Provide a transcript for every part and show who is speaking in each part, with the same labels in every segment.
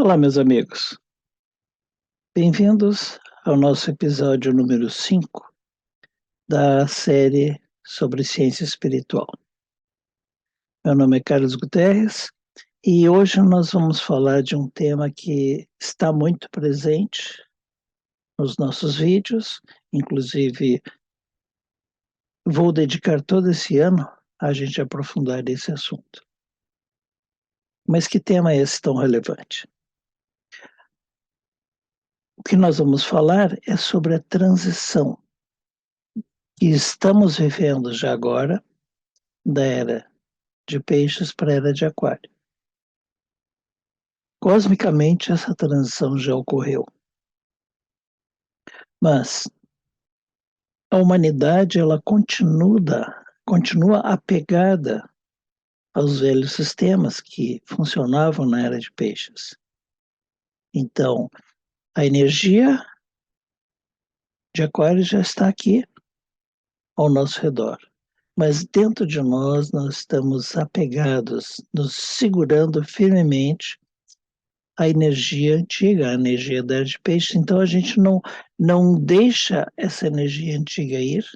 Speaker 1: Olá, meus amigos. Bem-vindos ao nosso episódio número 5 da série sobre ciência espiritual. Meu nome é Carlos Guterres e hoje nós vamos falar de um tema que está muito presente nos nossos vídeos, inclusive vou dedicar todo esse ano a gente aprofundar esse assunto. Mas que tema é esse tão relevante? O que nós vamos falar é sobre a transição que estamos vivendo já agora da era de peixes para a era de aquário. Cosmicamente, essa transição já ocorreu. Mas a humanidade ela continua apegada aos velhos sistemas que funcionavam na era de peixes. Então, a energia de aquário já está aqui ao nosso redor. Mas dentro de nós estamos apegados, nos segurando firmemente a energia antiga, a energia da era de peixe. Então a gente não deixa essa energia antiga ir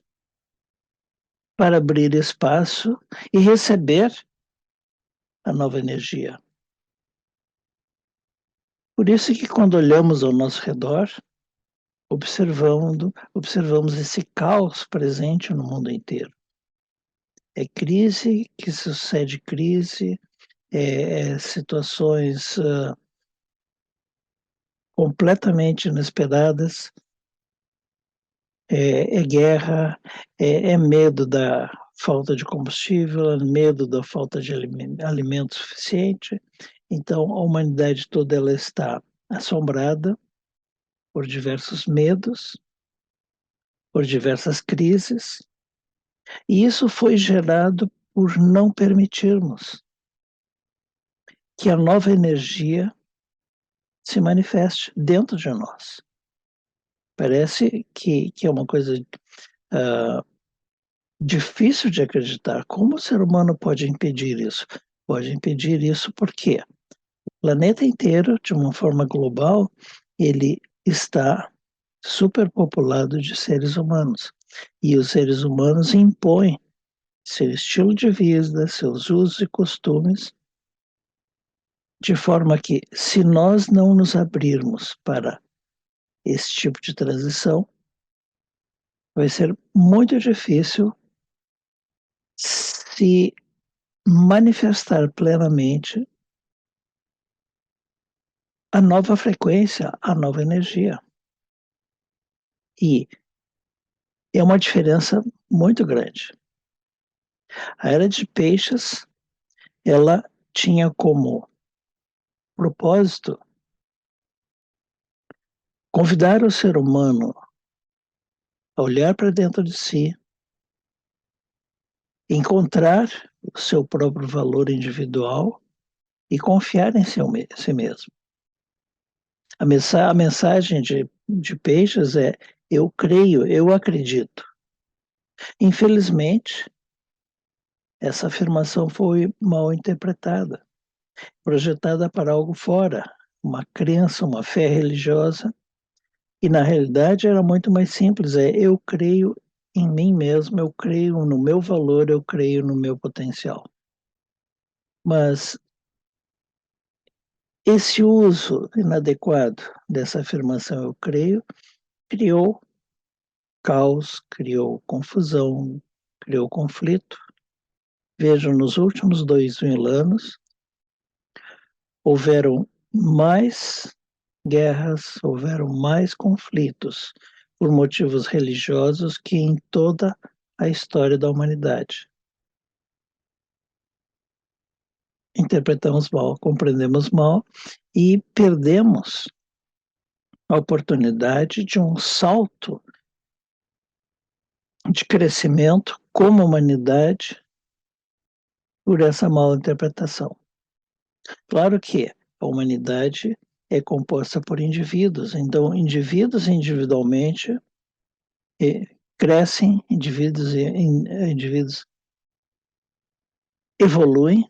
Speaker 1: para abrir espaço e receber a nova energia. Por isso que quando olhamos ao nosso redor, observamos esse caos presente no mundo inteiro. É crise que sucede crise, situações completamente inesperadas, é guerra, é medo da falta de combustível, é medo da falta de alimento suficiente. Então, a humanidade toda ela está assombrada por diversos medos, por diversas crises, e isso foi gerado por não permitirmos que a nova energia se manifeste dentro de nós. Parece que é uma coisa difícil de acreditar. Como o ser humano pode impedir isso? Pode impedir isso porque o planeta inteiro, de uma forma global, ele está superpopulado de seres humanos. E os seres humanos impõem seu estilo de vida, seus usos e costumes, de forma que, se nós não nos abrirmos para esse tipo de transição, vai ser muito difícil se manifestar plenamente a nova frequência, a nova energia. E é uma diferença muito grande. A era de peixes, ela tinha como propósito convidar o ser humano a olhar para dentro de si, encontrar o seu próprio valor individual e confiar em si mesmo. A mensagem de Peixes é: eu creio, eu acredito. Infelizmente, essa afirmação foi mal interpretada, projetada para algo fora, uma crença, uma fé religiosa, e na realidade era muito mais simples: eu creio em mim mesmo, eu creio no meu valor, eu creio no meu potencial. Mas esse uso inadequado dessa afirmação, eu creio, criou caos, criou confusão, criou conflito. Vejam, nos últimos 2000 anos, houveram mais guerras, houveram mais conflitos por motivos religiosos que em toda a história da humanidade. Interpretamos mal, compreendemos mal e perdemos a oportunidade de um salto de crescimento como humanidade por essa mal interpretação. Claro que a humanidade é composta por indivíduos, então indivíduos individualmente crescem, indivíduos evoluem,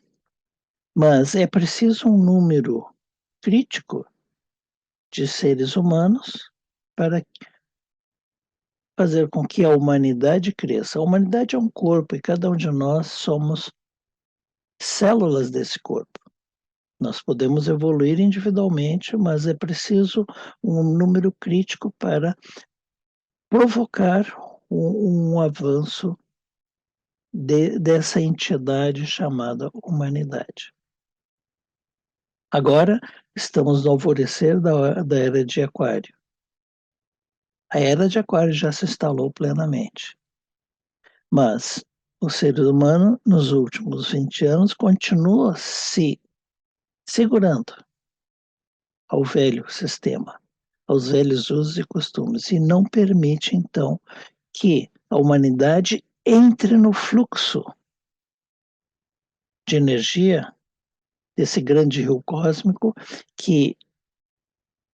Speaker 1: mas é preciso um número crítico de seres humanos para fazer com que a humanidade cresça. A humanidade é um corpo e cada um de nós somos células desse corpo. Nós podemos evoluir individualmente, mas é preciso um número crítico para provocar um avanço dessa entidade chamada humanidade. Agora, estamos no alvorecer da era de Aquário. A era de Aquário já se instalou plenamente. Mas o ser humano, nos últimos 20 anos, continua se segurando ao velho sistema, aos velhos usos e costumes, e não permite, então, que a humanidade entre no fluxo de energia desse grande rio cósmico que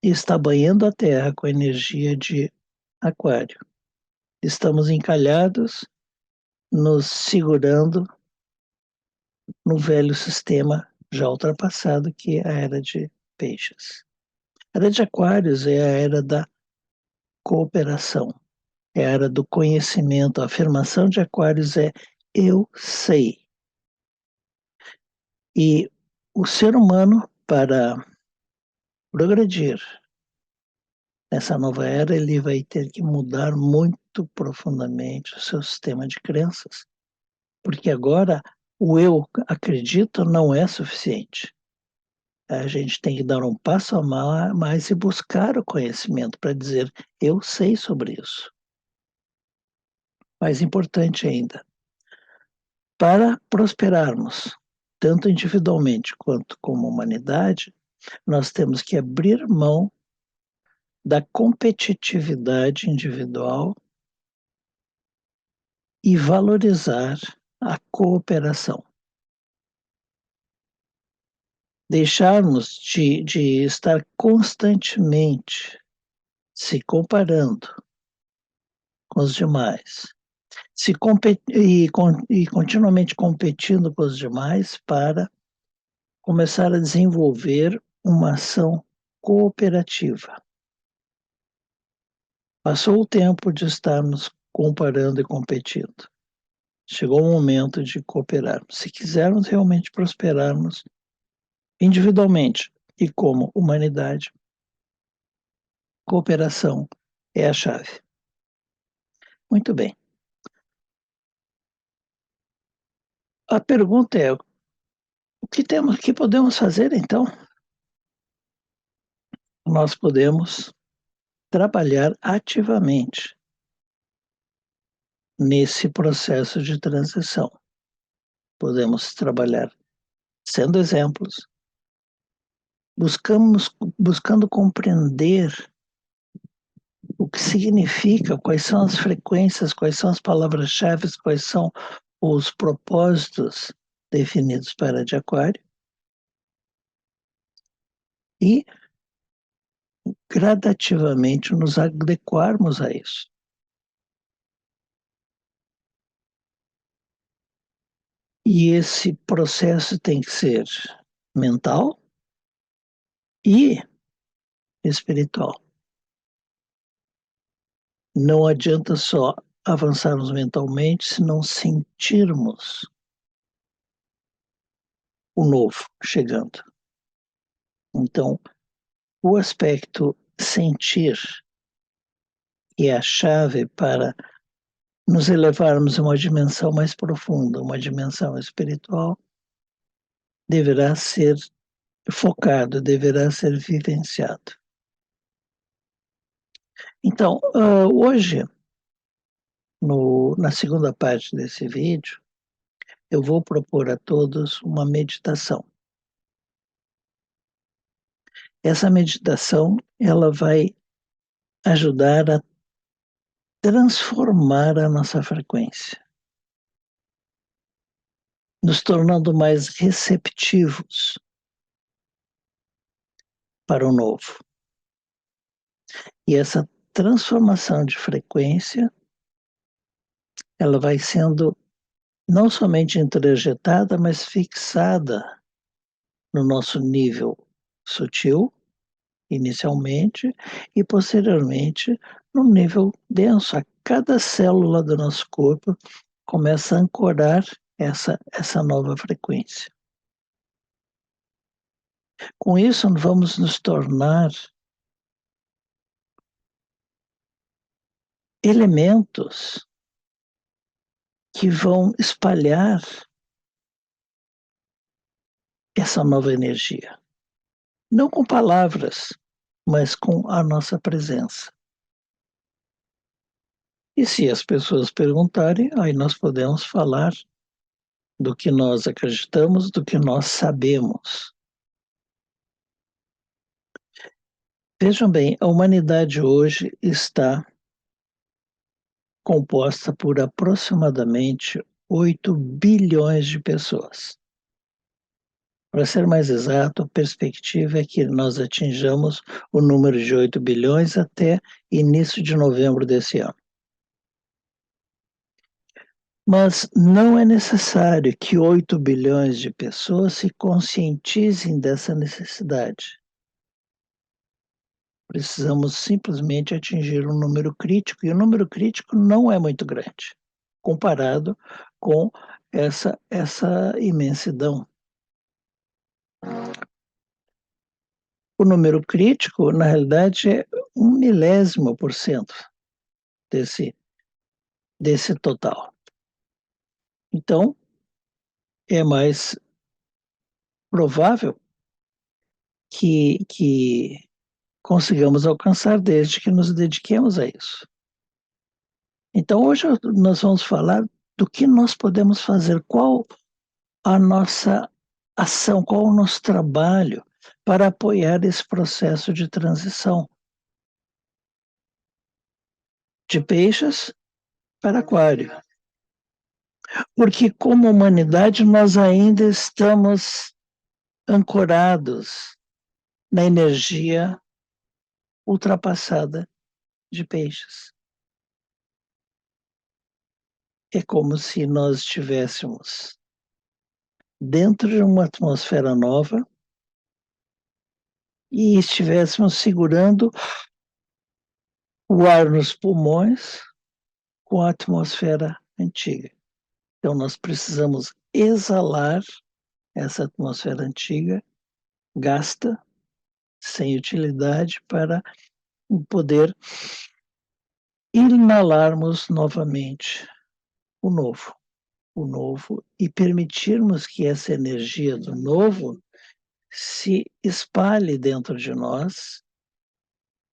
Speaker 1: está banhando a Terra com a energia de Aquário. Estamos encalhados, nos segurando no velho sistema já ultrapassado, que é a era de Peixes. A era de Aquários é a era da cooperação, é a era do conhecimento. A afirmação de Aquários é eu sei. E o ser humano, para progredir nessa nova era, ele vai ter que mudar muito profundamente o seu sistema de crenças, porque agora o eu acredito não é suficiente. A gente tem que dar um passo a mais e buscar o conhecimento para dizer eu sei sobre isso. Mais importante ainda, para prosperarmos, tanto individualmente quanto como humanidade, nós temos que abrir mão da competitividade individual e valorizar a cooperação. Deixarmos de estar constantemente se comparando com os demais, e continuamente competindo com os demais para começar a desenvolver uma ação cooperativa. Passou o tempo de estarmos comparando e competindo. Chegou o momento de cooperarmos. Se quisermos realmente prosperarmos individualmente e como humanidade, cooperação é a chave. Muito bem. A pergunta é: o que podemos fazer então? Nós podemos trabalhar ativamente nesse processo de transição. Podemos trabalhar sendo exemplos, buscando compreender o que significa, quais são as frequências, quais são as palavras-chave, quais são os propósitos definidos para de Aquário, e gradativamente nos adequarmos a isso. E esse processo tem que ser mental e espiritual. Não adianta só avançarmos mentalmente se não sentirmos o novo chegando. Então, o aspecto sentir é a chave para nos elevarmos a uma dimensão mais profunda, uma dimensão espiritual, deverá ser focado, deverá ser vivenciado. Então, hoje, na segunda parte desse vídeo, eu vou propor a todos uma meditação. Essa meditação, ela vai ajudar a transformar a nossa frequência, nos tornando mais receptivos para o novo. E essa transformação de frequência, ela vai sendo não somente introjetada, mas fixada no nosso nível sutil, inicialmente, e posteriormente no nível denso. A cada célula do nosso corpo começa a ancorar essa nova frequência. Com isso, vamos nos tornar elementos que vão espalhar essa nova energia. Não com palavras, mas com a nossa presença. E se as pessoas perguntarem, aí nós podemos falar do que nós acreditamos, do que nós sabemos. Vejam bem, a humanidade hoje está composta por aproximadamente 8 bilhões de pessoas. Para ser mais exato, a perspectiva é que nós atinjamos o número de 8 bilhões até início de novembro desse ano. Mas não é necessário que 8 bilhões de pessoas se conscientizem dessa necessidade. Precisamos simplesmente atingir um número crítico, e o número crítico não é muito grande, comparado com essa imensidão. O número crítico, na realidade, é 1/1000% desse total. Então, é mais provável que consigamos alcançar desde que nos dediquemos a isso. Então, hoje nós vamos falar do que nós podemos fazer, qual a nossa ação, qual o nosso trabalho para apoiar esse processo de transição de peixes para aquário. Porque, como humanidade, nós ainda estamos ancorados na energia ultrapassada de peixes. É como se nós estivéssemos dentro de uma atmosfera nova e estivéssemos segurando o ar nos pulmões com a atmosfera antiga. Então, nós precisamos exalar essa atmosfera antiga, gasta, sem utilidade, para poder inalarmos novamente o novo, e permitirmos que essa energia do novo se espalhe dentro de nós,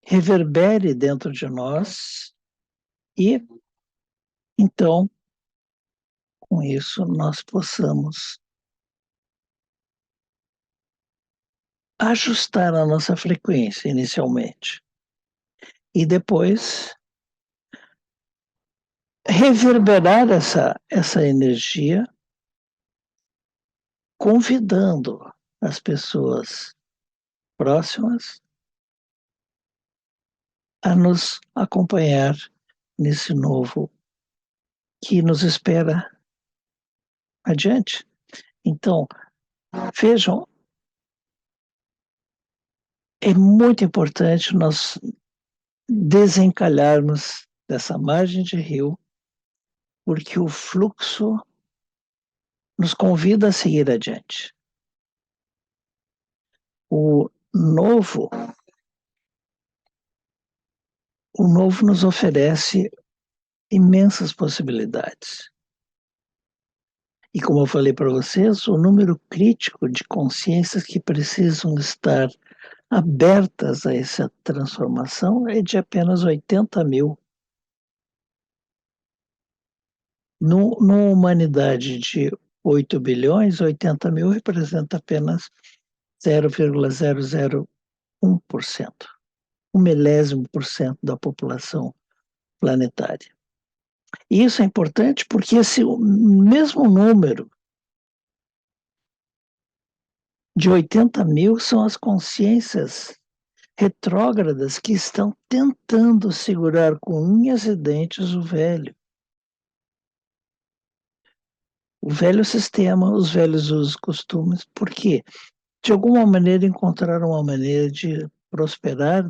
Speaker 1: reverbere dentro de nós, e então, com isso, nós possamos ajustar a nossa frequência inicialmente e depois reverberar essa energia, convidando as pessoas próximas a nos acompanhar nesse novo que nos espera adiante. Então, vejam, é muito importante nós desencalharmos dessa margem de rio, porque o fluxo nos convida a seguir adiante. O novo nos oferece imensas possibilidades. E como eu falei para vocês, o número crítico de consciências que precisam estar abertas a essa transformação é de apenas 80 mil. Numa humanidade de 8 bilhões, 80 mil representa apenas 0,001%, 1/1000% da população planetária. E isso é importante porque esse mesmo número de 80 mil são as consciências retrógradas que estão tentando segurar com unhas e dentes o velho sistema, os velhos usos e costumes. Por quê? de alguma maneira, encontrar uma maneira de prosperar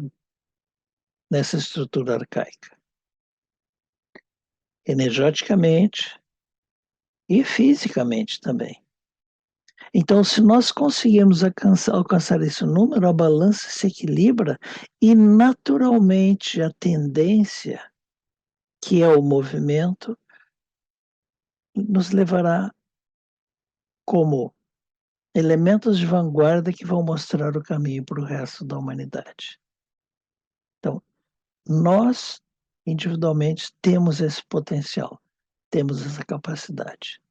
Speaker 1: nessa estrutura arcaica, energeticamente e fisicamente também. Então, se nós conseguirmos alcançar esse número, a balança se equilibra e, naturalmente, a tendência, que é o movimento, nos levará como elementos de vanguarda que vão mostrar o caminho para o resto da humanidade. Então, nós, individualmente, temos esse potencial, temos essa capacidade.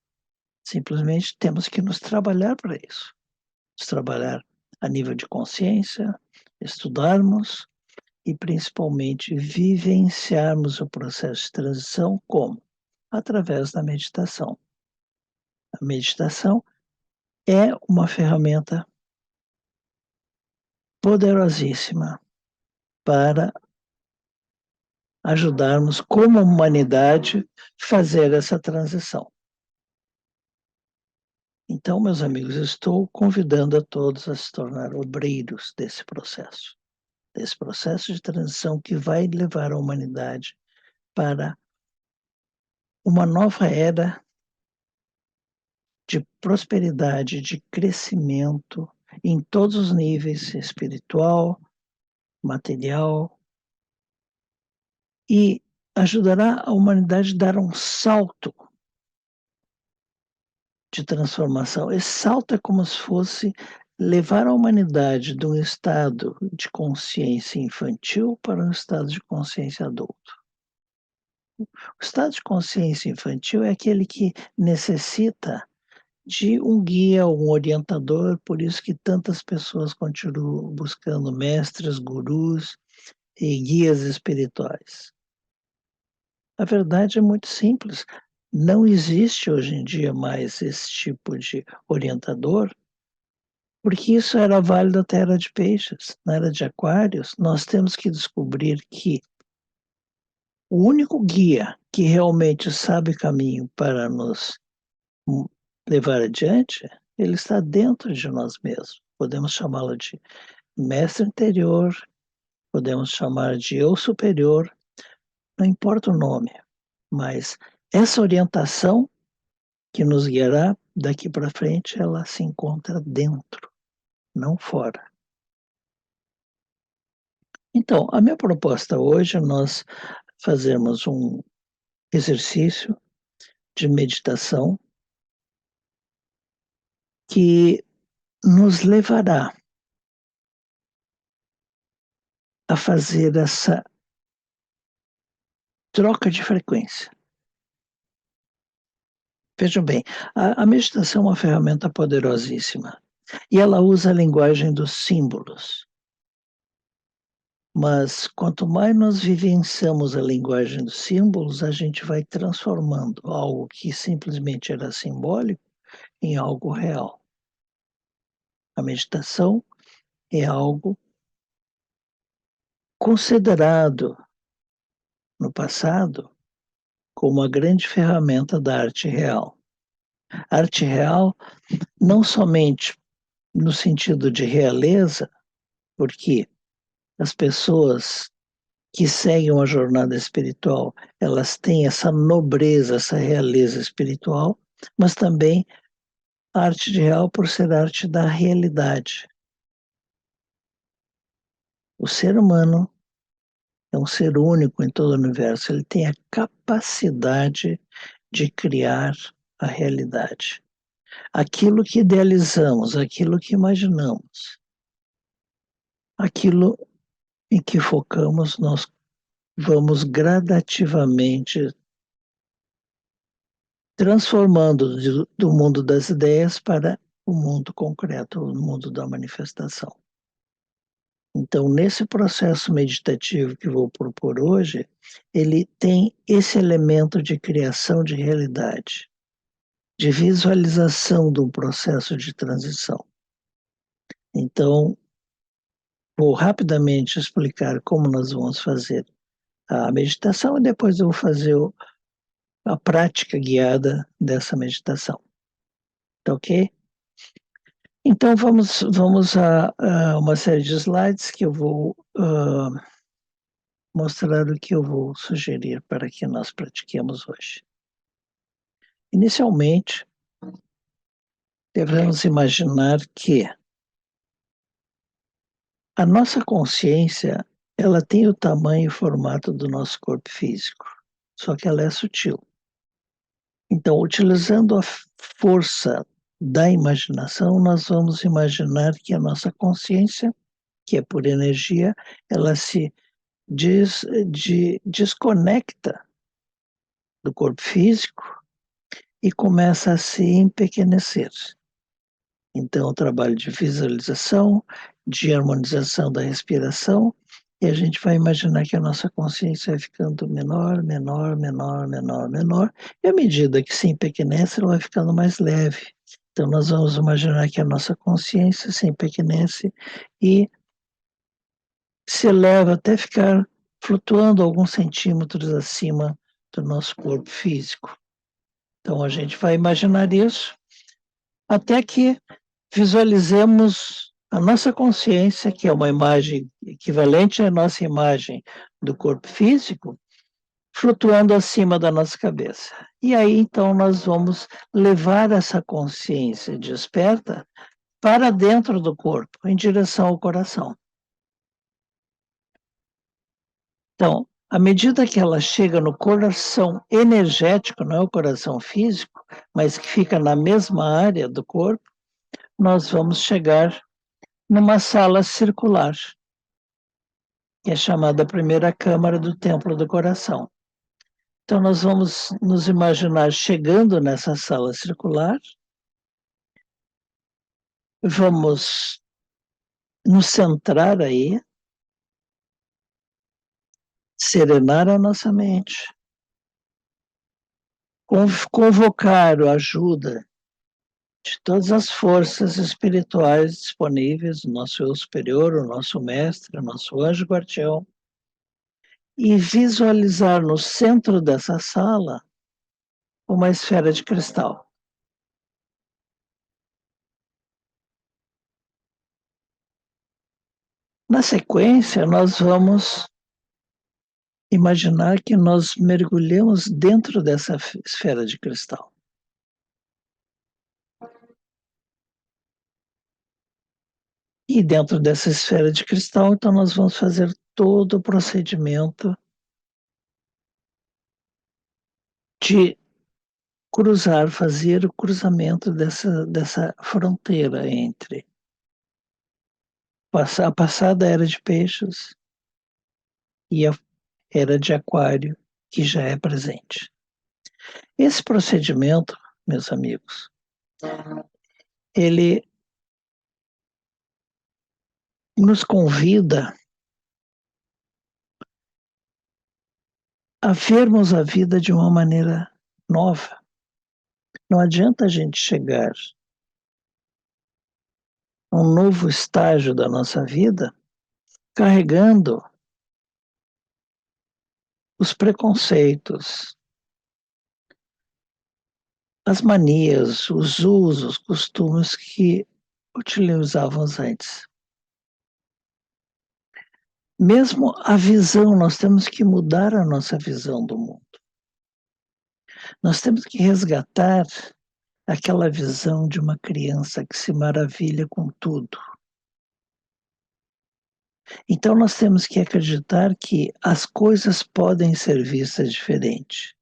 Speaker 1: Simplesmente temos que nos trabalhar para isso. Nos trabalhar a nível de consciência, estudarmos e, principalmente, vivenciarmos o processo de transição como? Através da meditação. A meditação é uma ferramenta poderosíssima para ajudarmos, como humanidade, fazer essa transição. Então, meus amigos, estou convidando a todos a se tornar obreiros desse processo de transição que vai levar a humanidade para uma nova era de prosperidade, de crescimento em todos os níveis, espiritual, material, e ajudará a humanidade a dar um salto de transformação. Esse salto é como se fosse levar a humanidade de um estado de consciência infantil para um estado de consciência adulto. O estado de consciência infantil é aquele que necessita de um guia, um orientador, por isso que tantas pessoas continuam buscando mestres, gurus e guias espirituais. A verdade é muito simples. Não existe hoje em dia mais esse tipo de orientador, porque isso era válido até a era de peixes. Na era de aquários, nós temos que descobrir que o único guia que realmente sabe o caminho para nos levar adiante, ele está dentro de nós mesmos. Podemos chamá-lo de mestre interior, podemos chamar de eu superior, não importa o nome, mas essa orientação que nos guiará daqui para frente, ela se encontra dentro, não fora. Então, a minha proposta hoje é nós fazermos um exercício de meditação que nos levará a fazer essa troca de frequência. Vejam bem, a meditação é uma ferramenta poderosíssima e ela usa a linguagem dos símbolos. Mas quanto mais nós vivenciamos a linguagem dos símbolos, a gente vai transformando algo que simplesmente era simbólico em algo real. A meditação é algo considerado no passado como a grande ferramenta da arte real. A arte real, não somente no sentido de realeza, porque as pessoas que seguem uma jornada espiritual, elas têm essa nobreza, essa realeza espiritual, mas também a arte real por ser arte da realidade. O ser humano é um ser único em todo o universo, ele tem a capacidade de criar a realidade. Aquilo que idealizamos, aquilo que imaginamos, aquilo em que focamos, nós vamos gradativamente transformando do mundo das ideias para o mundo concreto, o mundo da manifestação. Então, nesse processo meditativo que vou propor hoje, ele tem esse elemento de criação de realidade, de visualização de um processo de transição. Então, vou rapidamente explicar como nós vamos fazer a meditação e depois eu vou fazer a prática guiada dessa meditação. Tá ok? Então, vamos a uma série de slides que eu vou mostrar o que eu vou sugerir para que nós pratiquemos hoje. Inicialmente, devemos imaginar que a nossa consciência, ela tem o tamanho e formato do nosso corpo físico, só que ela é sutil. Então, utilizando a força da imaginação, nós vamos imaginar que a nossa consciência, que é por energia, ela se desconecta do corpo físico e começa a se empequenecer. Então, o trabalho de visualização, de harmonização da respiração, e a gente vai imaginar que a nossa consciência vai ficando menor, menor, menor, menor, menor, e à medida que se empequenece, ela vai ficando mais leve. Então, nós vamos imaginar que a nossa consciência se empequenece e se eleva até ficar flutuando alguns centímetros acima do nosso corpo físico. Então, a gente vai imaginar isso até que visualizemos a nossa consciência, que é uma imagem equivalente à nossa imagem do corpo físico, flutuando acima da nossa cabeça. E aí, então, nós vamos levar essa consciência desperta para dentro do corpo, em direção ao coração. Então, à medida que ela chega no coração energético, não é o coração físico, mas que fica na mesma área do corpo, nós vamos chegar numa sala circular, que é chamada primeira câmara do Templo do Coração. Então, nós vamos nos imaginar chegando nessa sala circular, vamos nos centrar aí, serenar a nossa mente, convocar a ajuda de todas as forças espirituais disponíveis, o nosso eu superior, o nosso mestre, o nosso anjo guardião, e visualizar no centro dessa sala uma esfera de cristal. Na sequência, nós vamos imaginar que nós mergulhamos dentro dessa esfera de cristal. E dentro dessa esfera de cristal, então, nós vamos fazer todo o procedimento de cruzar, fazer o cruzamento dessa fronteira entre a passada era de peixes e a era de aquário, que já é presente. Esse procedimento, meus amigos, ele nos convida a vermos a vida de uma maneira nova. Não adianta a gente chegar a um novo estágio da nossa vida carregando os preconceitos, as manias, os usos, os costumes que utilizávamos antes. Mesmo a visão, nós temos que mudar a nossa visão do mundo. Nós temos que resgatar aquela visão de uma criança que se maravilha com tudo. Então nós temos que acreditar que as coisas podem ser vistas diferente.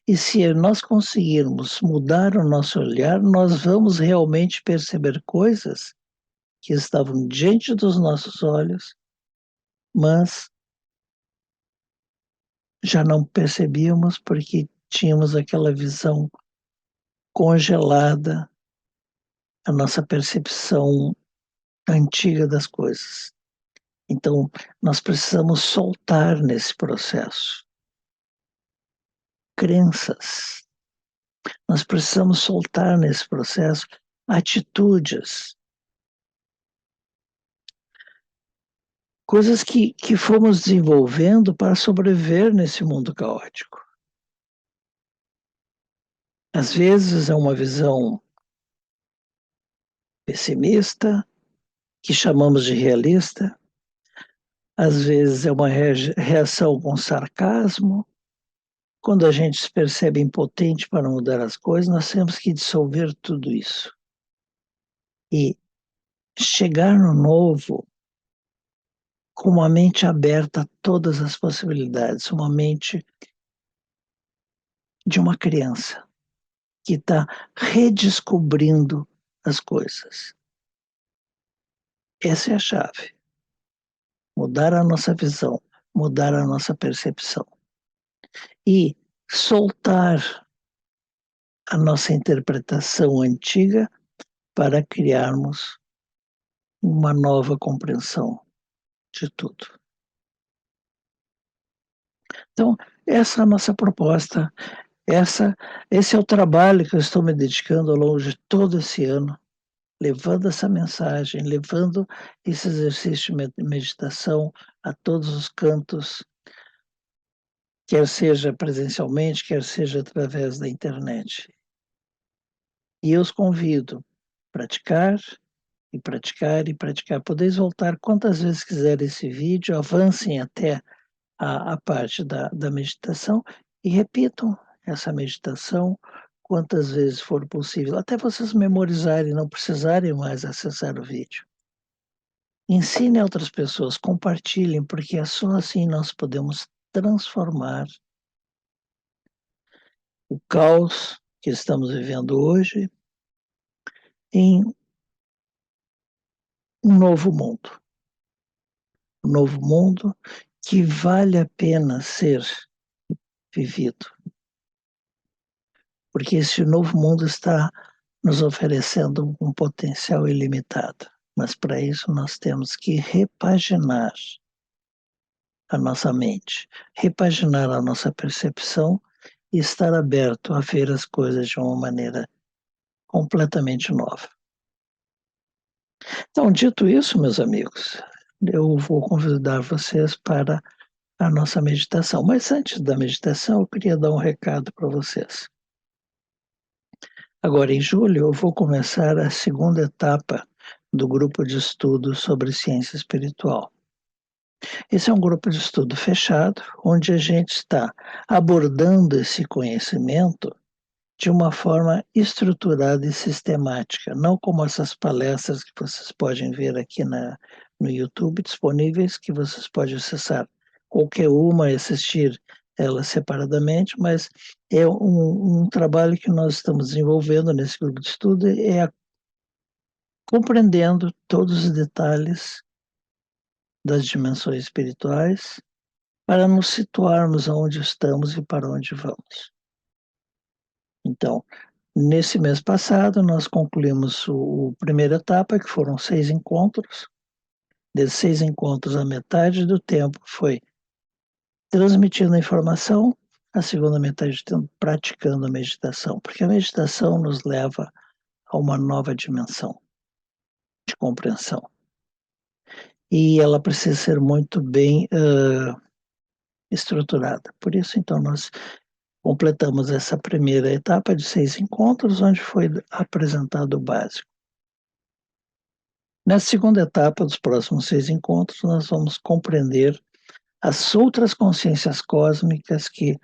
Speaker 1: E se nós conseguirmos mudar o nosso olhar, nós vamos realmente perceber coisas que estavam diante dos nossos olhos, mas já não percebíamos porque tínhamos aquela visão congelada, a nossa percepção antiga das coisas. Então, nós precisamos soltar nesse processo crenças. Nós precisamos soltar nesse processo atitudes, coisas que fomos desenvolvendo para sobreviver nesse mundo caótico. Às vezes é uma visão pessimista, que chamamos de realista, às vezes é uma reação com sarcasmo. Quando a gente se percebe impotente para mudar as coisas, nós temos que dissolver tudo isso e chegar no novo com uma mente aberta a todas as possibilidades, uma mente de uma criança que está redescobrindo as coisas. Essa é a chave. Mudar a nossa visão, mudar a nossa percepção e soltar a nossa interpretação antiga para criarmos uma nova compreensão de tudo. Então, essa é a nossa proposta, esse é o trabalho que eu estou me dedicando ao longo de todo esse ano, levando essa mensagem, levando esse exercício de meditação a todos os cantos, quer seja presencialmente, quer seja através da internet. E eu os convido a praticar, e praticar, e praticar. Podeis voltar quantas vezes quiser esse vídeo, avancem até a parte da meditação e repitam essa meditação quantas vezes for possível, até vocês memorizarem, não precisarem mais acessar o vídeo. Ensine a outras pessoas, compartilhem, porque é só assim nós podemos transformar o caos que estamos vivendo hoje em um novo mundo. Um novo mundo que vale a pena ser vivido. Porque esse novo mundo está nos oferecendo um potencial ilimitado. Mas para isso nós temos que repaginar a nossa mente, repaginar a nossa percepção e estar aberto a ver as coisas de uma maneira completamente nova. Então, dito isso, meus amigos, eu vou convidar vocês para a nossa meditação. Mas antes da meditação, eu queria dar um recado para vocês. Agora, em julho, eu vou começar a segunda etapa do grupo de estudo sobre ciência espiritual. Esse é um grupo de estudo fechado, onde a gente está abordando esse conhecimento de uma forma estruturada e sistemática, não como essas palestras que vocês podem ver aqui no YouTube disponíveis, que vocês podem acessar qualquer uma e assistir elas separadamente, mas é um trabalho que nós estamos desenvolvendo nesse grupo de estudo, compreendendo todos os detalhes das dimensões espirituais para nos situarmos onde estamos e para onde vamos. Então, nesse mês passado, nós concluímos a primeira etapa, que foram 6 encontros. Desses 6 encontros, a metade do tempo foi transmitindo a informação, a segunda metade do tempo praticando a meditação, porque a meditação nos leva a uma nova dimensão de compreensão. E ela precisa ser muito bem estruturada. Por isso, então, nós completamos essa primeira etapa de 6 encontros, onde foi apresentado o básico. Na segunda etapa dos próximos 6 encontros, nós vamos compreender as outras consciências cósmicas que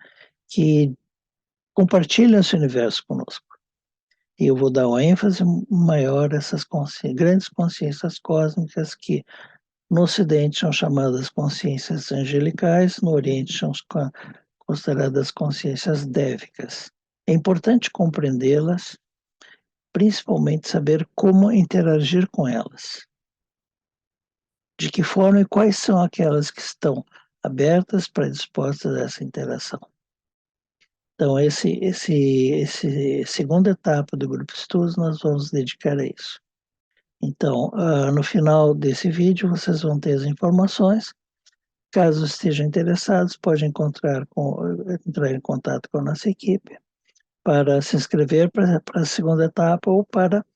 Speaker 1: compartilham esse universo conosco. E eu vou dar uma ênfase maior a essas grandes consciências cósmicas que no Ocidente são chamadas consciências angelicais, no Oriente são consideradas consciências dévicas. É importante compreendê-las, principalmente saber como interagir com elas. De que forma e quais são aquelas que estão abertas, predispostas a essa interação. Então, esse segunda etapa do grupo de estudos, nós vamos dedicar a isso. Então, no final desse vídeo, vocês vão ter as informações. Caso estejam interessados, podem entrar em contato com a nossa equipe para se inscrever para a segunda etapa ou para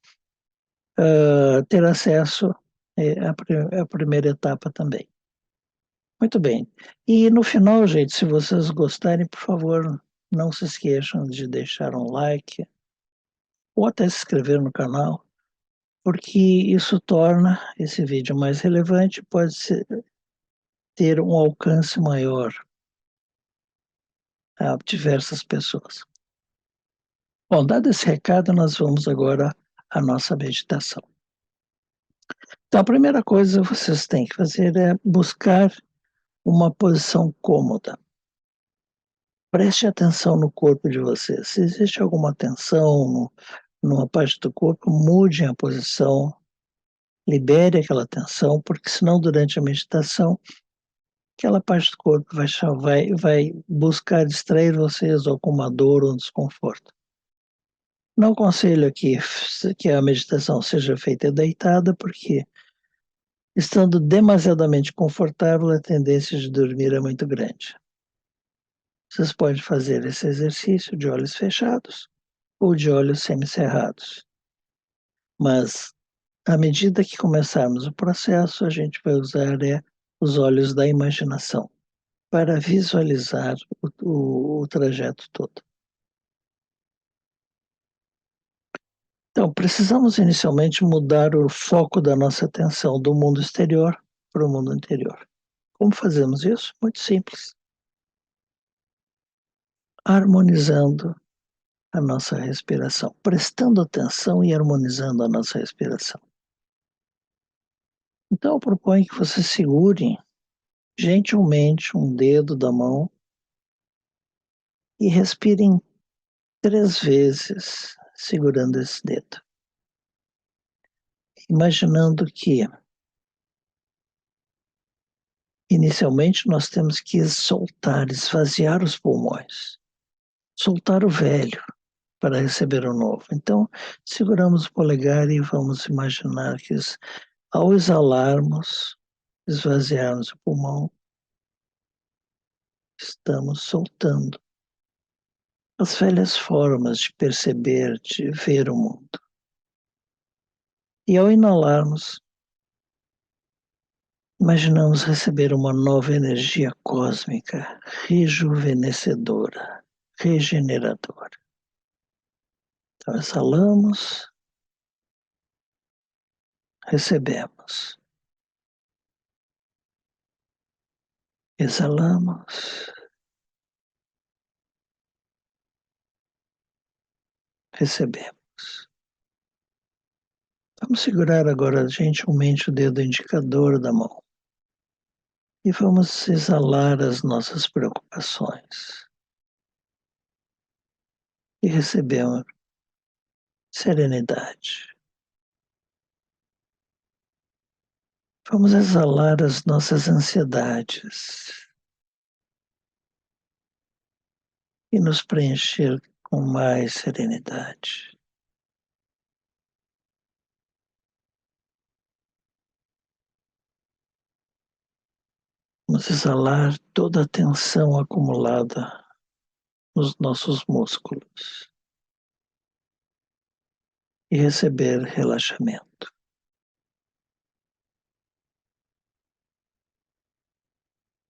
Speaker 1: ter acesso à primeira etapa também. Muito bem. E no final, gente, se vocês gostarem, por favor, não se esqueçam de deixar um like ou até se inscrever no canal porque isso torna esse vídeo mais relevante, pode ter um alcance maior a diversas pessoas. Bom, dado esse recado, nós vamos agora à nossa meditação. Então, a primeira coisa que vocês têm que fazer é buscar uma posição cômoda. Preste atenção no corpo de vocês. Se existe alguma tensão numa parte do corpo, mude a posição, libere aquela tensão, porque senão durante a meditação, aquela parte do corpo vai buscar distrair vocês ou com uma dor ou um desconforto. Não aconselho aqui que a meditação seja feita deitada, porque estando demasiadamente confortável, a tendência de dormir é muito grande. Vocês podem fazer esse exercício de olhos fechados ou de olhos semicerrados. Mas, à medida que começarmos o processo, a gente vai usar os olhos da imaginação para visualizar o trajeto todo. Então, precisamos inicialmente mudar o foco da nossa atenção do mundo exterior para o mundo interior. Como fazemos isso? Muito simples. Harmonizando a nossa respiração, prestando atenção e harmonizando a nossa respiração. Então, eu proponho que você segure gentilmente um dedo da mão e respirem 3 vezes segurando esse dedo. Imaginando que, inicialmente, nós temos que soltar, esvaziar os pulmões, soltar o velho para receber o novo. Então, seguramos o polegar e vamos imaginar que, ao exalarmos, esvaziarmos o pulmão, estamos soltando as velhas formas de perceber, de ver o mundo. E ao inalarmos, imaginamos receber uma nova energia cósmica, rejuvenescedora, regeneradora. Então, exalamos, recebemos. Exalamos, recebemos. Vamos segurar agora gentilmente o dedo indicador da mão e vamos exalar as nossas preocupações e recebemos serenidade. Vamos exalar as nossas ansiedades e nos preencher com mais serenidade. Vamos exalar toda a tensão acumulada nos nossos músculos e receber relaxamento.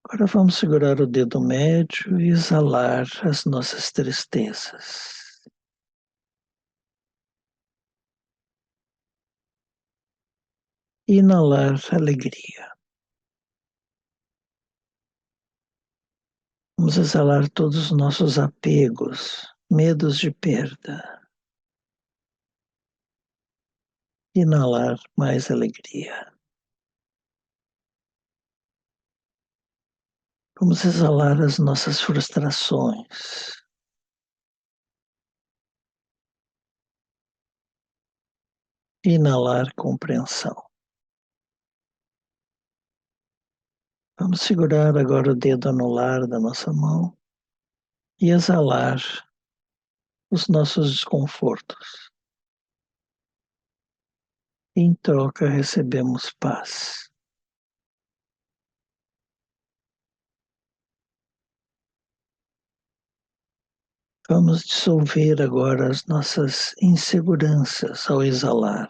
Speaker 1: Agora vamos segurar o dedo médio e exalar as nossas tristezas. Inalar alegria. Vamos exalar todos os nossos apegos, medos de perda. Inalar mais alegria. Vamos exalar as nossas frustrações. Inalar compreensão. Vamos segurar agora o dedo anular da nossa mão e exalar os nossos desconfortos. Em troca, recebemos paz. Vamos dissolver agora as nossas inseguranças ao exalar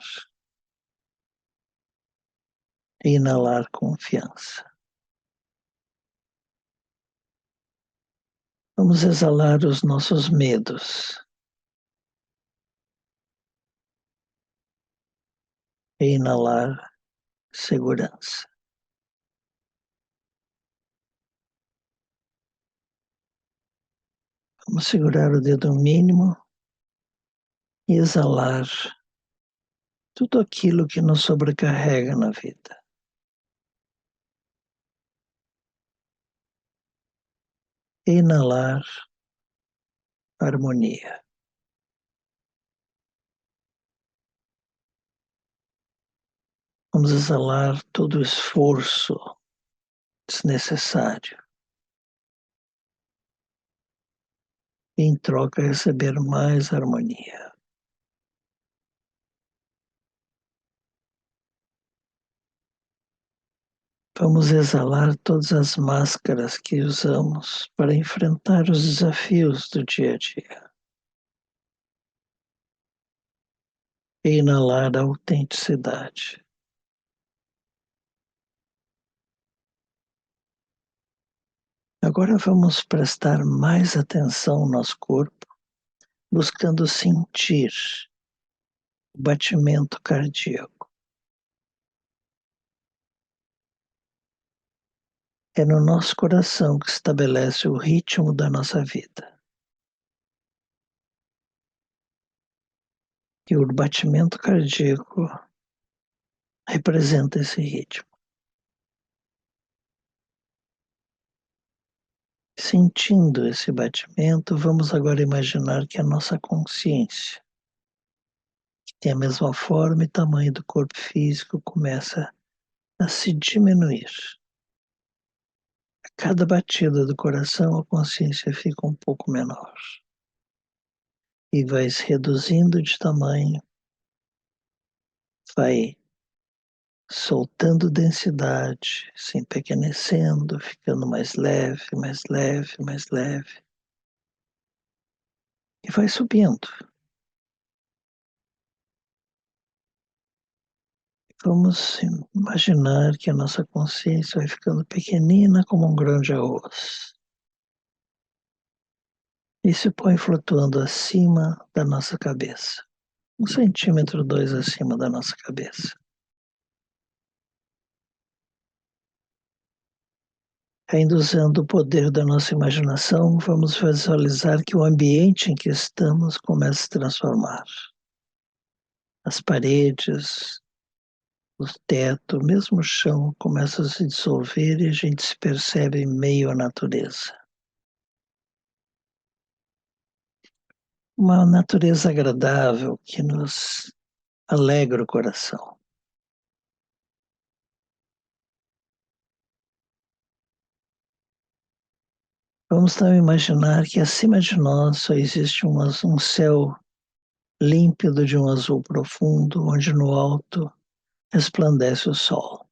Speaker 1: e inalar confiança. Vamos exalar os nossos medos e inalar segurança. Vamos segurar o dedo mínimo e exalar tudo aquilo que nos sobrecarrega na vida. E inalar harmonia. Vamos exalar todo o esforço desnecessário. E em troca receber mais harmonia. Vamos exalar todas as máscaras que usamos para enfrentar os desafios do dia a dia. E inalar a autenticidade. Agora vamos prestar mais atenção ao nosso corpo, buscando sentir o batimento cardíaco. É no nosso coração que estabelece o ritmo da nossa vida. E o batimento cardíaco representa esse ritmo. Sentindo esse batimento, vamos agora imaginar que a nossa consciência, que tem a mesma forma e tamanho do corpo físico, começa a se diminuir. A cada batida do coração, a consciência fica um pouco menor. E vai se reduzindo de tamanho, vai soltando densidade, se empequenecendo, ficando mais leve, mais leve, mais leve. E vai subindo. Vamos imaginar que a nossa consciência vai ficando pequenina como um grão de arroz. E se põe flutuando acima da nossa cabeça. 1 centímetro, 2 acima da nossa cabeça. Ainda usando o poder da nossa imaginação, vamos visualizar que o ambiente em que estamos começa a se transformar. As paredes, o teto, mesmo o chão começa a se dissolver e a gente se percebe em meio à natureza. Uma natureza agradável que nos alegra o coração. Vamos também imaginar que acima de nós só existe um céu límpido de um azul profundo, onde no alto resplandece o sol.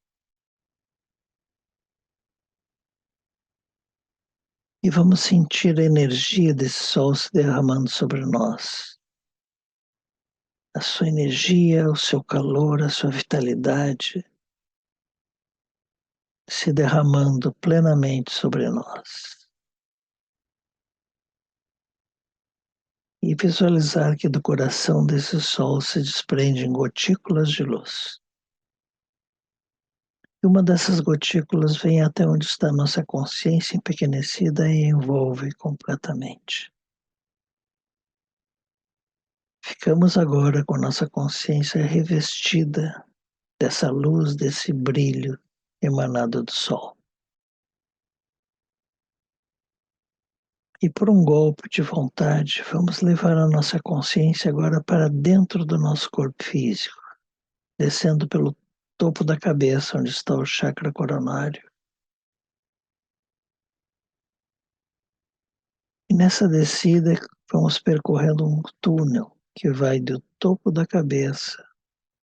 Speaker 1: E vamos sentir a energia desse sol se derramando sobre nós. A sua energia, o seu calor, a sua vitalidade se derramando plenamente sobre nós. E visualizar que do coração desse sol se desprendem gotículas de luz. E uma dessas gotículas vem até onde está nossa consciência empequenecida e envolve completamente. Ficamos agora com nossa consciência revestida dessa luz, desse brilho emanado do sol. E por um golpe de vontade, vamos levar a nossa consciência agora para dentro do nosso corpo físico, descendo pelo topo da cabeça, onde está o chakra coronário. E nessa descida, vamos percorrendo um túnel que vai do topo da cabeça,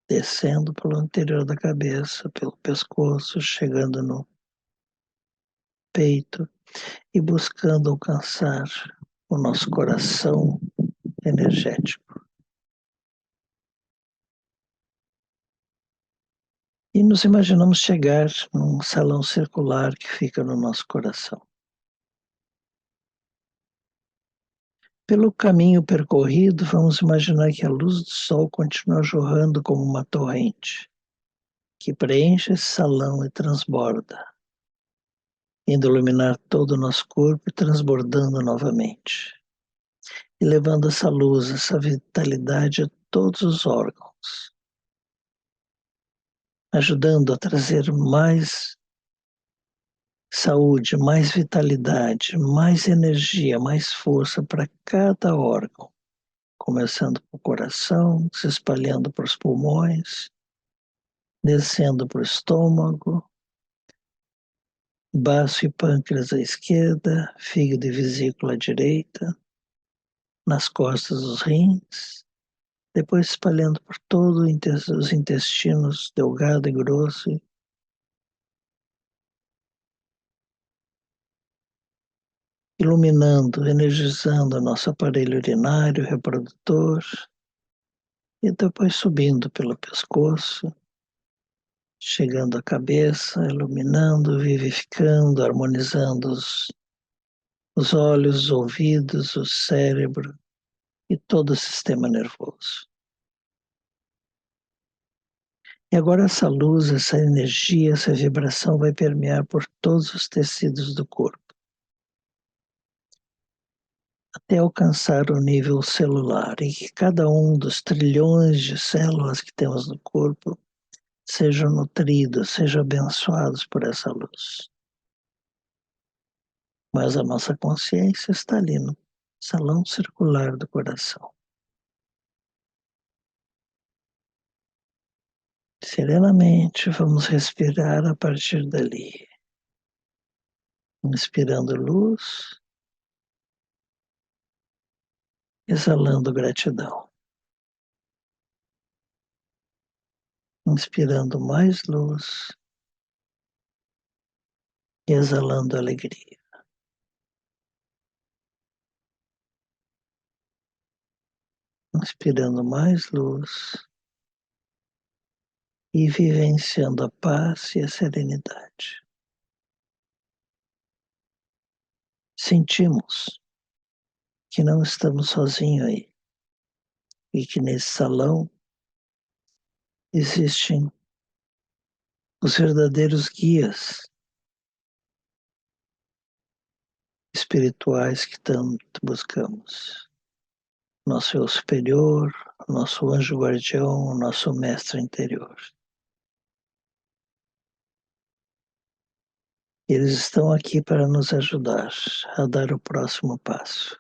Speaker 1: descendo pelo interior da cabeça, pelo pescoço, chegando no peito e buscando alcançar o nosso coração energético. E nos imaginamos chegar num salão circular que fica no nosso coração. Pelo caminho percorrido, vamos imaginar que a luz do sol continua jorrando como uma torrente, que preenche esse salão e transborda, indo iluminar todo o nosso corpo e transbordando novamente, e levando essa luz, essa vitalidade a todos os órgãos, ajudando a trazer mais saúde, mais vitalidade, mais energia, mais força para cada órgão, começando pelo coração, se espalhando para os pulmões, descendo para o estômago, baço e pâncreas à esquerda, fígado e vesícula à direita, nas costas os rins, depois espalhando por todos os intestinos, delgado e grosso, iluminando, energizando o nosso aparelho urinário, reprodutor, e depois subindo pelo pescoço, chegando à cabeça, iluminando, vivificando, harmonizando os olhos, os ouvidos, o cérebro e todo o sistema nervoso. E agora essa luz, essa energia, essa vibração vai permear por todos os tecidos do corpo, até alcançar o nível celular, e que cada um dos trilhões de células que temos no corpo sejam nutridos, sejam abençoados por essa luz. Mas a nossa consciência está ali no salão circular do coração. Serenamente vamos respirar a partir dali, inspirando luz, exalando gratidão, inspirando mais luz e exalando alegria. Inspirando mais luz e vivenciando a paz e a serenidade. Sentimos que não estamos sozinhos aí e que nesse salão existem os verdadeiros guias espirituais que tanto buscamos. Nosso eu superior, nosso anjo guardião, nosso mestre interior. Eles estão aqui para nos ajudar a dar o próximo passo.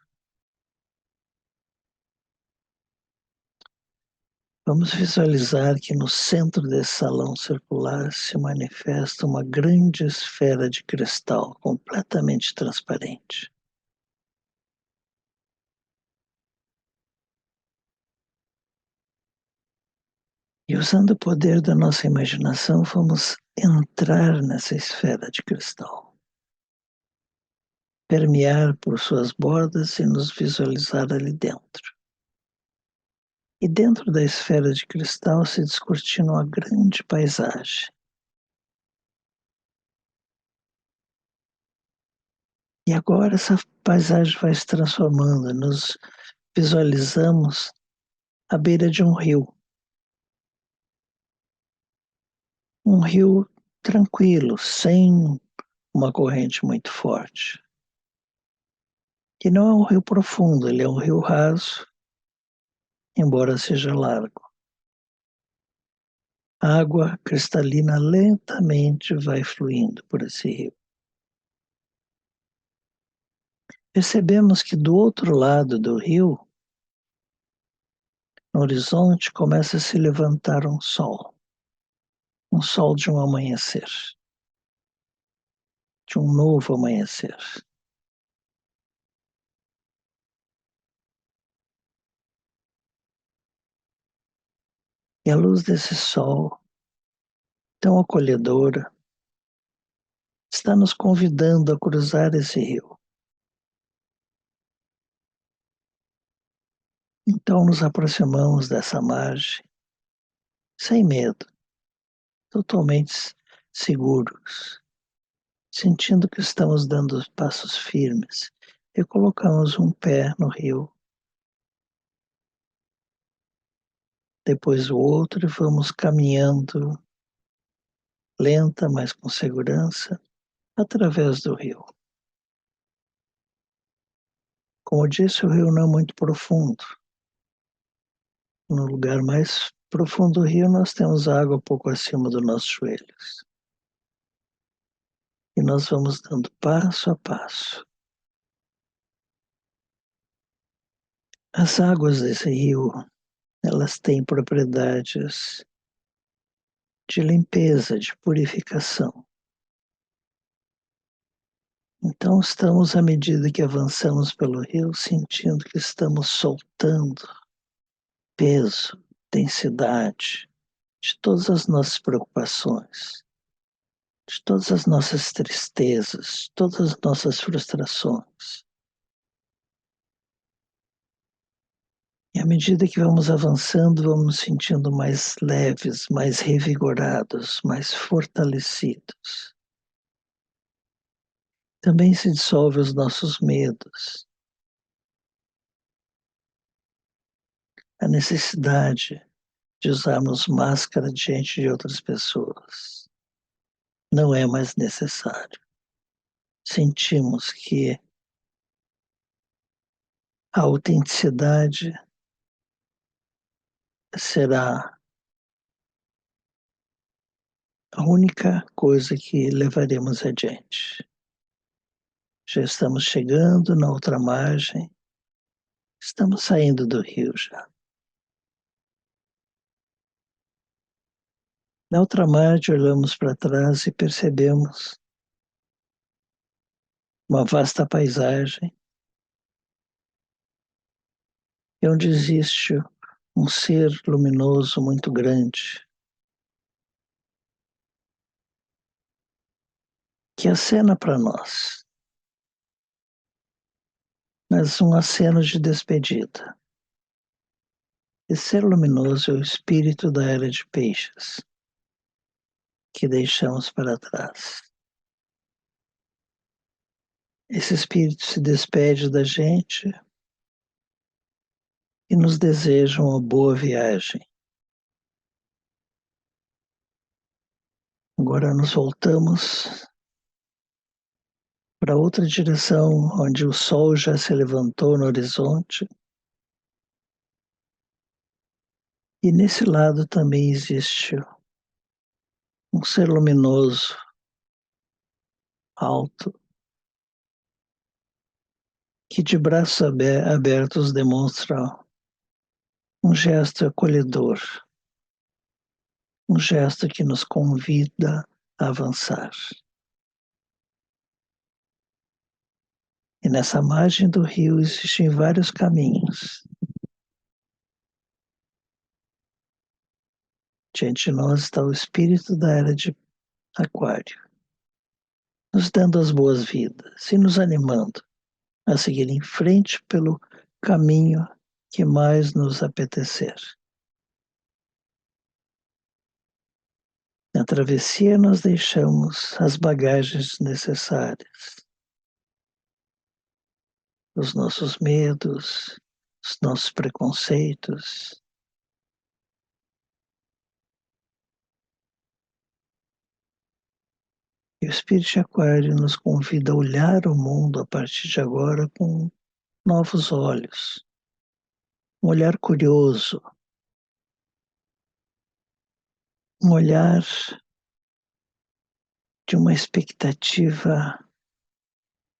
Speaker 1: Vamos visualizar que no centro desse salão circular se manifesta uma grande esfera de cristal completamente transparente. E usando o poder da nossa imaginação, vamos entrar nessa esfera de cristal, permear por suas bordas e nos visualizar ali dentro. E dentro da esfera de cristal se descortina uma grande paisagem. E agora essa paisagem vai se transformando, nos visualizamos à beira de um rio. Um rio tranquilo, sem uma corrente muito forte. Que não é um rio profundo, ele é um rio raso, embora seja largo. A água cristalina lentamente vai fluindo por esse rio. Percebemos que do outro lado do rio, no horizonte, começa a se levantar um sol de um amanhecer, de um novo amanhecer. E a luz desse sol, tão acolhedora, está nos convidando a cruzar esse rio. Então nos aproximamos dessa margem, sem medo, totalmente seguros, sentindo que estamos dando passos firmes e colocamos um pé no rio depois o outro, e vamos caminhando lenta, mas com segurança, através do rio. Como eu disse, o rio não é muito profundo. No lugar mais profundo do rio, nós temos água pouco acima dos nossos joelhos. E nós vamos dando passo a passo. As águas desse rio, elas têm propriedades de limpeza, de purificação. Então, estamos, à medida que avançamos pelo rio, sentindo que estamos soltando peso, densidade de todas as nossas preocupações, de todas as nossas tristezas, todas as nossas frustrações. E à medida que vamos avançando, vamos nos sentindo mais leves, mais revigorados, mais fortalecidos. Também se dissolve os nossos medos, a necessidade de usarmos máscara diante de outras pessoas. Não é mais necessário. Sentimos que a autenticidade será a única coisa que levaremos adiante. Já estamos chegando na outra margem, estamos saindo do rio já. Na outra margem, olhamos para trás e percebemos uma vasta paisagem, onde existe um ser luminoso muito grande, que acena para nós, mas um aceno de despedida. Esse ser luminoso é o espírito da era de peixes, que deixamos para trás. Esse espírito se despede da gente e nos deseja uma boa viagem. Agora nos voltamos para outra direção, onde o sol já se levantou no horizonte. E nesse lado também existe um ser luminoso, alto, que de braços abertos demonstra um gesto acolhedor, um gesto que nos convida a avançar. E nessa margem do rio existem vários caminhos. Diante de nós está o espírito da era de Aquário, nos dando as boas-vindas e nos animando a seguir em frente pelo caminho que mais nos apetecer. Na travessia, nós deixamos as bagagens necessárias, os nossos medos, os nossos preconceitos. E o Espírito de Aquário nos convida a olhar o mundo a partir de agora com novos olhos, um olhar curioso, um olhar de uma expectativa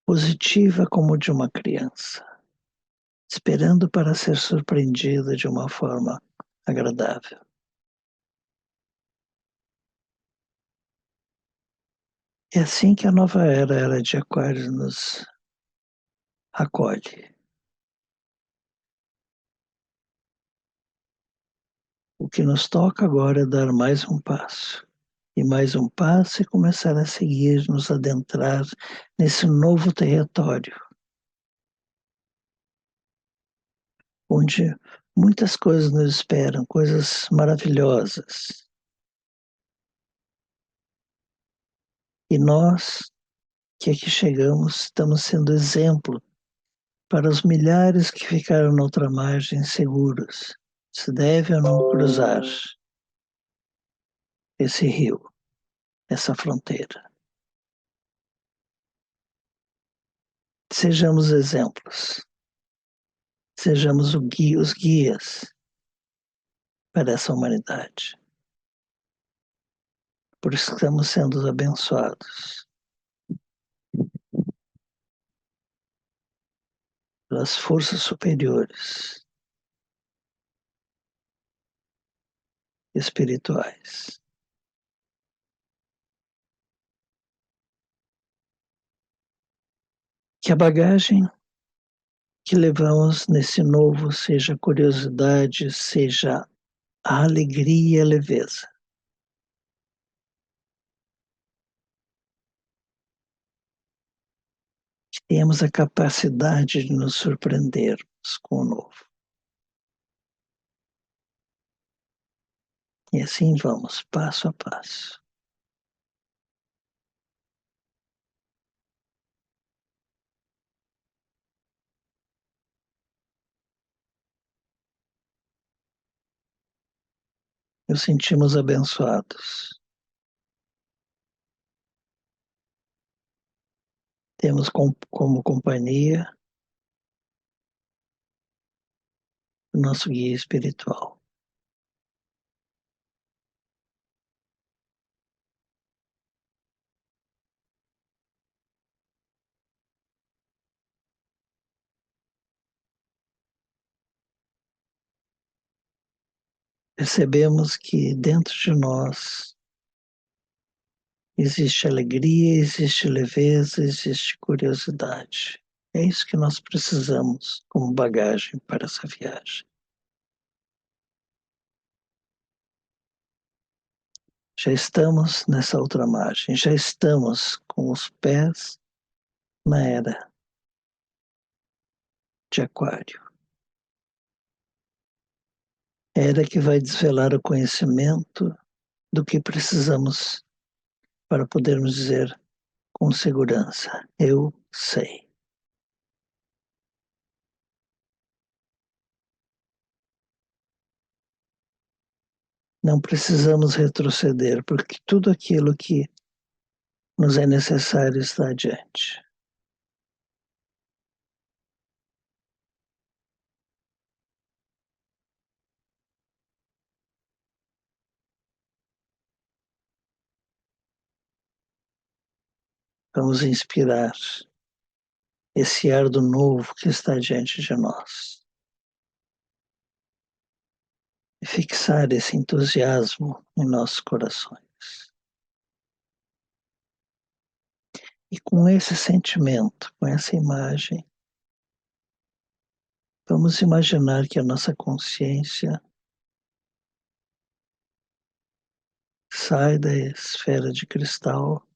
Speaker 1: positiva como de uma criança, esperando para ser surpreendida de uma forma agradável. É assim que a nova era de Aquário, nos acolhe. O que nos toca agora é dar mais um passo. E mais um passo e começar a seguir, nos adentrar nesse novo território, onde muitas coisas nos esperam, coisas maravilhosas. E nós, que aqui chegamos, estamos sendo exemplo para os milhares que ficaram na outra margem seguros, Se deve ou não cruzar esse rio, essa fronteira. Sejamos exemplos, sejamos os guias para essa humanidade. Por isso estamos sendo abençoados pelas forças superiores espirituais. Que a bagagem que levamos nesse novo seja a curiosidade, seja a alegria e a leveza. Que tenhamos a capacidade de nos surpreendermos com o novo. E assim vamos, passo a passo. Nos sentimos abençoados. Temos como companhia o nosso guia espiritual. Percebemos que dentro de nós existe alegria, existe leveza, existe curiosidade. É isso que nós precisamos como bagagem para essa viagem. Já estamos nessa outra margem, já estamos com os pés na era de Aquário. Era que vai desvelar o conhecimento do que precisamos para podermos dizer com segurança: eu sei. Não precisamos retroceder, porque tudo aquilo que nos é necessário está adiante. Vamos inspirar esse ar do novo que está diante de nós e fixar esse entusiasmo em nossos corações. E com esse sentimento, com essa imagem, vamos imaginar que a nossa consciência sai da esfera de cristal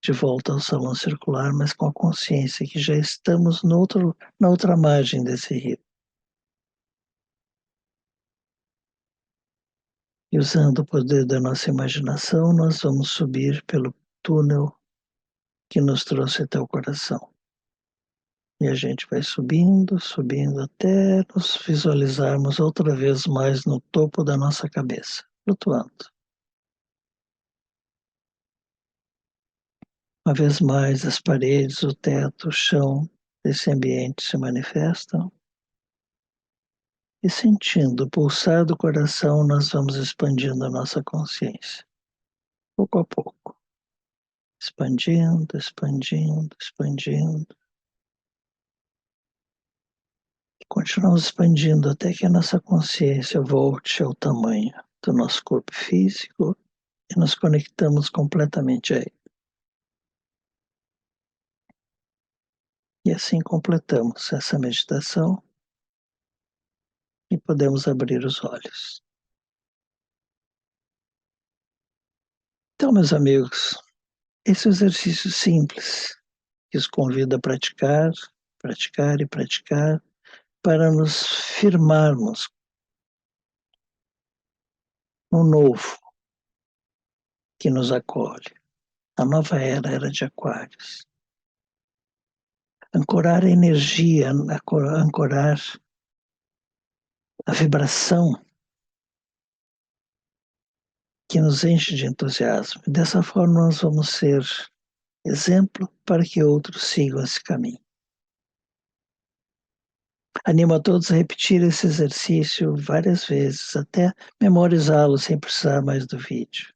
Speaker 1: de volta ao salão circular, mas com a consciência que já estamos na outra margem desse rio. E usando o poder da nossa imaginação, nós vamos subir pelo túnel que nos trouxe até o coração. E a gente vai subindo, subindo até nos visualizarmos outra vez mais no topo da nossa cabeça, flutuando. Uma vez mais, as paredes, o teto, o chão desse ambiente se manifestam. E sentindo o pulsar do coração, nós vamos expandindo a nossa consciência, pouco a pouco. Expandindo, expandindo, expandindo. E continuamos expandindo até que a nossa consciência volte ao tamanho do nosso corpo físico e nos conectamos completamente a ele. E assim completamos essa meditação e podemos abrir os olhos. Então, meus amigos, esse exercício simples que os convido a praticar, praticar e praticar, para nos firmarmos no novo que nos acolhe. A nova era, a era de Aquários. ancorar a energia, ancorar a vibração que nos enche de entusiasmo. Dessa forma, nós vamos ser exemplo para que outros sigam esse caminho. Animo a todos a repetir esse exercício várias vezes, até memorizá-lo sem precisar mais do vídeo.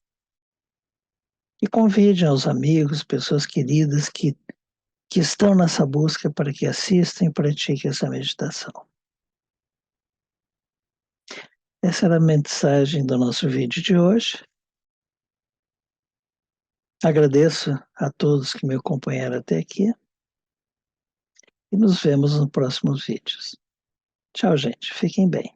Speaker 1: E convidem aos amigos, pessoas queridas que estão nessa busca para que assistam e pratiquem essa meditação. Essa era a mensagem do nosso vídeo de hoje. Agradeço a todos que me acompanharam até aqui e nos vemos nos próximos vídeos. Tchau, gente. Fiquem bem.